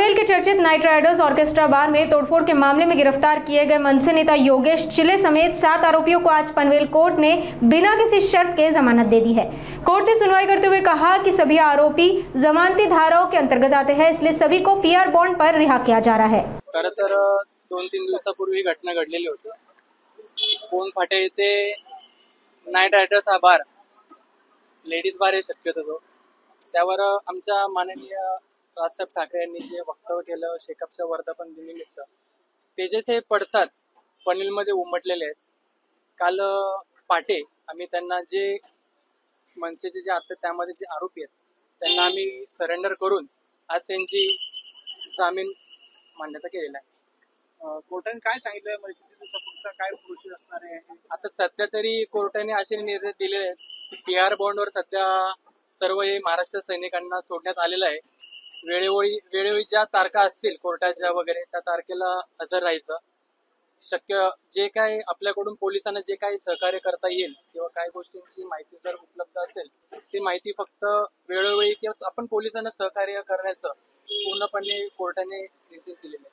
पनवेल के चर्चित Knight Riders orchestra बार में तोड़फोड़ के मामले में गिरफ्तार किए गए मनसे नेता योगेश चिले समेत 7 आरोपियों को आज पनवेल कोर्ट ने बिना किसी शर्त के जमानत दे दी है। कोर्ट ने सुनवाई करते हुए कहा कि सभी आरोपी जमानती धाराओं के अंतर्गत आते हैं, इसलिए सभी को पीआर बॉन्ड पर रिहा किया जा रहा है। खरं तर 2-3 दिवसापूर्वी घटना घडलेली होती। कोण फाटे येथे नाईट रायडर्स हा बार लेडीज बार आहे शक्यतो, त्यावर आमच्या माननीय राजसाहेब ठाकरे यांनी जे वक्तव्य केलं शेकापच्या वर्धापन दिनानिमित्त, त्याचे ते पडसाद पनवेलमध्ये उमटलेले आहेत। काल पाटे आम्ही त्यांना जे मनसेचे जे आता त्यामध्ये जे आरोपी आहेत त्यांना आम्ही सरेंडर करून आज त्यांची जामीन मान्यता केलेला आहे। कोर्टाने काय सांगितलं, म्हणजे किती दिवसापुढचा काय प्रोसेस असणार आहे? आता सध्या तरी कोर्टाने असे निर्णय दिले आहेत की पीआर बॉन्डवर सध्या सर्व हे महाराष्ट्र सैनिकांना सोडण्यात आलेलं आहे। वेळोवेळी ज्या तारखा असतील कोर्टाच्या वगैरे त्या तारखेला हजर राहायचं। शक्य जे काय आपल्याकडून पोलिसांना जे काही सहकार्य करता येईल किंवा काही गोष्टींची माहिती जर उपलब्ध असेल ती माहिती फक्त वेळोवेळी किंवा आपण पोलिसांना सहकार्य करण्याचं पूर्णपणे कोर्टाने निर्देश दिलेले।